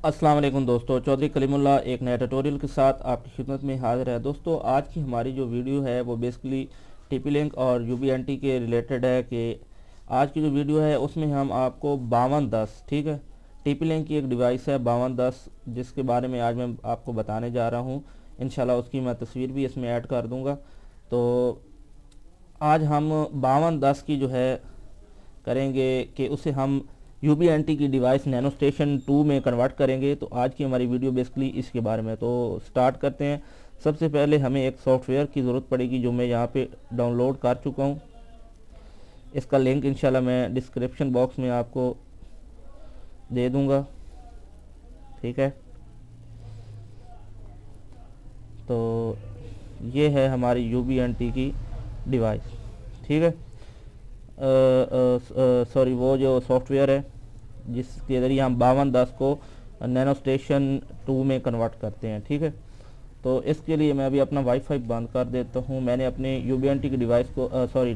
अस्सलाम वालेकुम दोस्तों, चौधरी कलीमुल्लाह एक नया ट्यूटोरियल के साथ आपकी खिदमत में हाजिर है। दोस्तों, आज की हमारी जो वीडियो है वो बेसिकली टीपी लिंक और यूबीएनटी के रिलेटेड है कि आज की जो वीडियो है उसमें हम आपको 5210, ठीक है, टीपी लिंक की एक डिवाइस है 5210 जिसके बारे में आज मैं आपको बताने जा रहा हूँ। इंशाल्लाह उसकी मैं तस्वीर भी इसमें ऐड कर दूँगा। तो आज हम 5210 की जो है करेंगे कि उसे हम यूबीएनटी की डिवाइस नैनो स्टेशन 2 में कन्वर्ट करेंगे। तो आज की हमारी वीडियो बेसिकली इसके बारे में। तो स्टार्ट करते हैं। सबसे पहले हमें एक सॉफ्टवेयर की ज़रूरत पड़ेगी जो मैं यहाँ पे डाउनलोड कर चुका हूँ। इसका लिंक इंशाल्लाह मैं डिस्क्रिप्शन बॉक्स में आपको दे दूँगा, ठीक है। तो ये है हमारी यूबीएनटी की डिवाइस, ठीक है। सॉरी, वो जो सॉफ्टवेयर है जिसके ज़रिए हम 5210 को नैनो स्टेशन 2 में कन्वर्ट करते हैं, ठीक है। तो इसके लिए मैं अभी अपना वाईफाई बंद कर देता हूँ। मैंने अपने यूबीएनटी की डिवाइस को सॉरी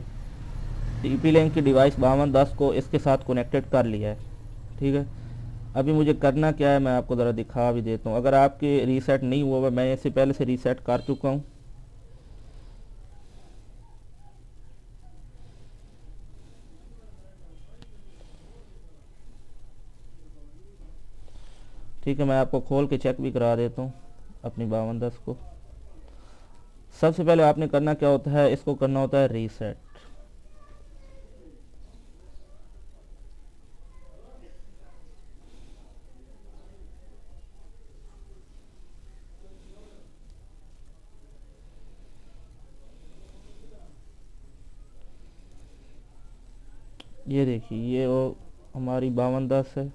टीपी लिंक की डिवाइस 5210 को इसके साथ कनेक्टेड कर लिया है, ठीक है। अभी मुझे करना क्या है मैं आपको ज़रा दिखा भी देता हूँ। अगर आपके रीसेट नहीं हुआ, मैं इससे पहले से रीसेट कर चुका हूँ। ठीक है, मैं आपको खोल के चेक भी करा देता हूँ अपनी 5210 को। सबसे पहले आपने करना क्या होता है, इसको करना होता है रीसेट। ये देखिए, ये वो हमारी 5210 है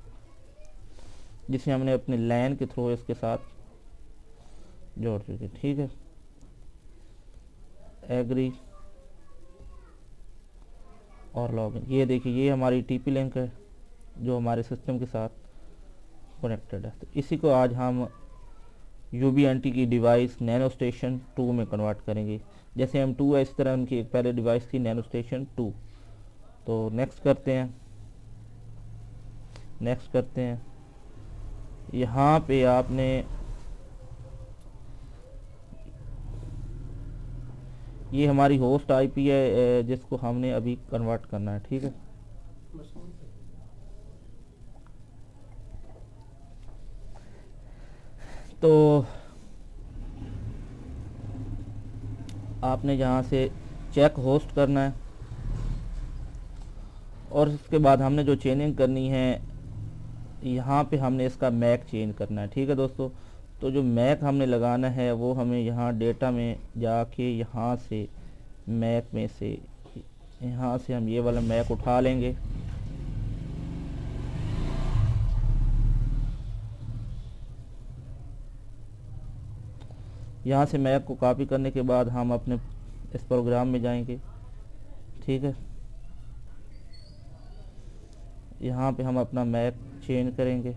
जिसे हमने अपने लैन के थ्रू इसके साथ जोड़ चुके, ठीक है। एग्री और लॉगिन। ये देखिए, ये हमारी टीपी लिंक है जो हमारे सिस्टम के साथ कनेक्टेड है। तो इसी को आज हम यूबीएनटी की डिवाइस नैनो स्टेशन 2 में कन्वर्ट करेंगे। जैसे हम 2 है इस तरह उनकी एक पहले डिवाइस थी नैनो स्टेशन 2। तो नेक्स्ट करते हैं, नेक्स्ट करते हैं। यहाँ पे आपने ये हमारी होस्ट आईपी है जिसको हमने अभी कन्वर्ट करना है, ठीक है। तो आपने यहाँ से चेक होस्ट करना है और उसके बाद हमने जो चेंजिंग करनी है यहाँ पे हमने इसका मैक चेंज करना है, ठीक है दोस्तों। तो जो मैक हमने लगाना है वो हमें यहाँ डेटा में जाके यहाँ से मैक में से यहाँ से हम ये वाला मैक उठा लेंगे। यहाँ से मैक को कॉपी करने के बाद हम अपने इस प्रोग्राम में जाएंगे, ठीक है। यहाँ पे हम अपना मैक चेंज करेंगे।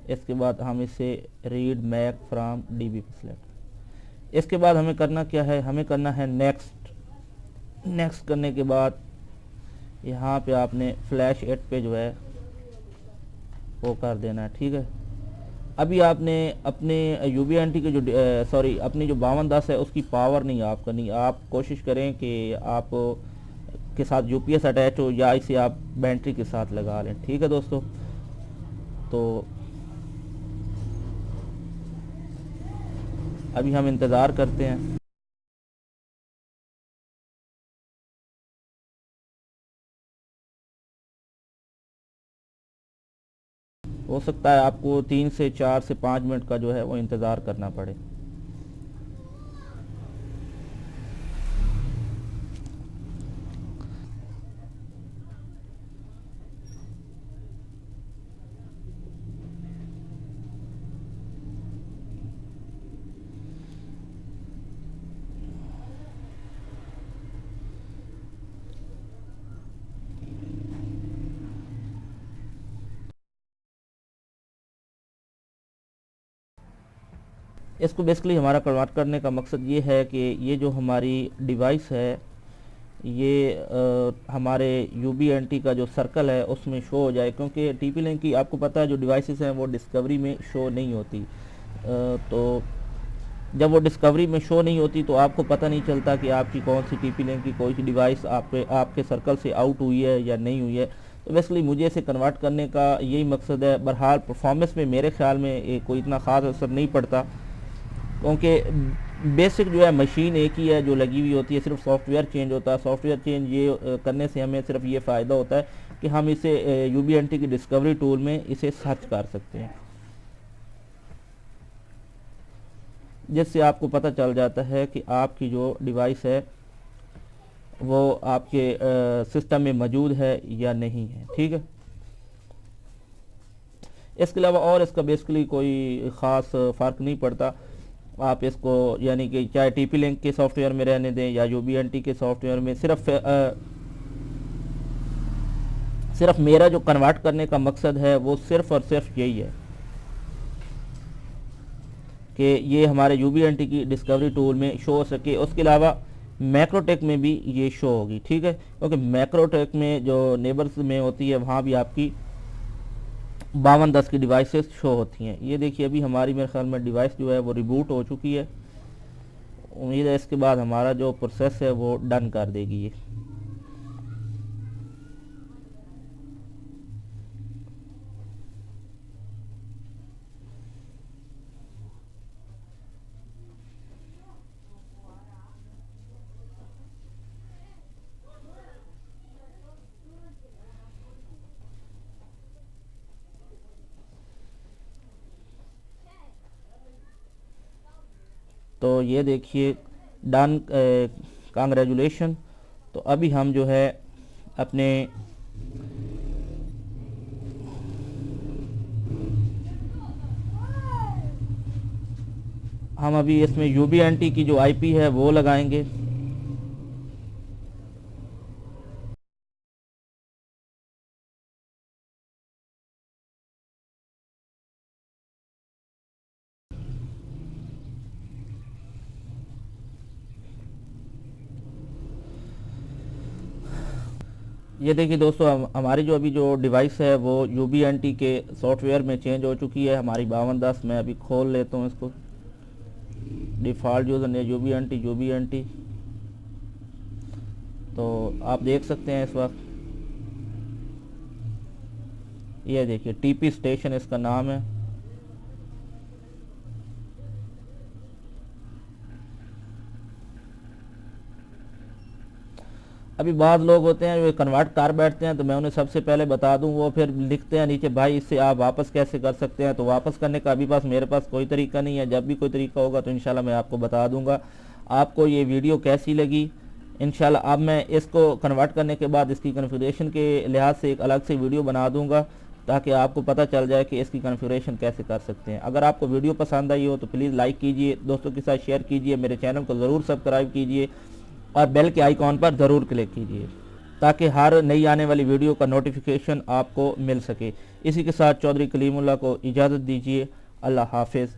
इसके बाद हम इसे रीड मैक फ्रॉम डीबी पे सेलेक्ट। इसके बाद हमें करना क्या है, हमें करना है नेक्स्ट। नेक्स्ट करने के बाद यहाँ पे आपने फ्लैश 8 पे जो है वो कर देना है, ठीक है। अभी आपने अपने यूबीएनटी के जो सॉरी अपनी जो 5210 है उसकी पावर नहीं ऑफ करनी। आप कोशिश करें कि आप के साथ यूपीएस अटैच हो या इसे आप बैटरी के साथ लगा लें, ठीक है दोस्तों। तो अभी हम इंतज़ार करते हैं। हो सकता है आपको 3 से 4 से 5 मिनट का जो है वो इंतज़ार करना पड़े। इसको बेसिकली हमारा कन्वर्ट करने का मकसद ये है कि ये जो हमारी डिवाइस है ये हमारे UBNT का जो सर्कल है उसमें शो हो जाए, क्योंकि TP लिंक की आपको पता है जो डिवाइसेस हैं वो डिस्कवरी में शो नहीं होती। तो जब वो डिस्कवरी में शो नहीं होती तो आपको पता नहीं चलता कि आपकी कौन सी TP लिंक की कोई सी डिवाइस आपके सर्कल से आउट हुई है या नहीं हुई है। तो बेसिकली मुझे इसे कन्वर्ट करने का यही मकसद है। बहरहाल परफॉर्मेंस में मेरे ख्याल में कोई इतना ख़ास असर नहीं पड़ता, क्योंकि बेसिक जो है मशीन एक ही है जो लगी हुई होती है, सिर्फ सॉफ्टवेयर चेंज होता है। सॉफ्टवेयर चेंज ये करने से हमें सिर्फ ये फ़ायदा होता है कि हम इसे UBNT की डिस्कवरी टूल में इसे सर्च कर सकते हैं, जिससे आपको पता चल जाता है कि आपकी जो डिवाइस है वो आपके सिस्टम में मौजूद है या नहीं है। ठीक है, इसके अलावा और इसका बेसिकली कोई ख़ास फ़र्क नहीं पड़ता। आप इसको यानी कि चाहे TP लिंक के सॉफ्टवेयर में रहने दें या UBNT के सॉफ्टवेयर में, सिर्फ मेरा जो कन्वर्ट करने का मकसद है वो सिर्फ और सिर्फ यही है कि ये हमारे UBNT की डिस्कवरी टूल में शो हो सके। उसके अलावा मैक्रोटेक में भी ये शो होगी। ठीक है, क्योंकि मैक्रोटेक में जो नेबर्स में होती है वहाँ भी आपकी 5210 की डिवाइसेस शो होती हैं। ये देखिए अभी हमारी मेरे ख्याल में डिवाइस जो है वो रिबूट हो चुकी है। उम्मीद है इसके बाद हमारा जो प्रोसेस है वो डन कर देगी ये। तो ये देखिए डन, कांग्रेचुलेशन। तो अभी हम जो है अपने हम अभी इसमें UBNT की जो IP है वो लगाएंगे। ये देखिए दोस्तों, हमारी जो अभी जो डिवाइस है वो UBNT के सॉफ्टवेयर में चेंज हो चुकी है, हमारी 5210। मैं अभी खोल लेता हूँ इसको। डिफ़ॉल्ट यूज़र ने UBNT। तो आप देख सकते हैं इस वक्त, ये देखिए TP स्टेशन इसका नाम है। अभी बहुत लोग होते हैं जो कन्वर्ट कर बैठते हैं, तो मैं उन्हें सबसे पहले बता दूं, वो फिर लिखते हैं नीचे भाई इससे आप वापस कैसे कर सकते हैं। तो वापस करने का अभी मेरे पास कोई तरीका नहीं है। जब भी कोई तरीका होगा तो इंशाल्लाह मैं आपको बता दूंगा। आपको ये वीडियो कैसी लगी इंशाल्लाह अब मैं इसको कन्वर्ट करने के बाद इसकी कन्फिगरेशन के लिहाज से एक अलग से वीडियो बना दूंगा, ताकि आपको पता चल जाए कि इसकी कन्फिगरेशन कैसे कर सकते हैं। अगर आपको वीडियो पसंद आई हो तो प्लीज़ लाइक कीजिए, दोस्तों के साथ शेयर कीजिए, मेरे चैनल को ज़रूर सब्सक्राइब कीजिए और बेल के आइकॉन पर ज़रूर क्लिक कीजिए, ताकि हर नई आने वाली वीडियो का नोटिफिकेशन आपको मिल सके। इसी के साथ चौधरी कलीमुल्लाह को इजाज़त दीजिए। अल्लाह हाफिज़।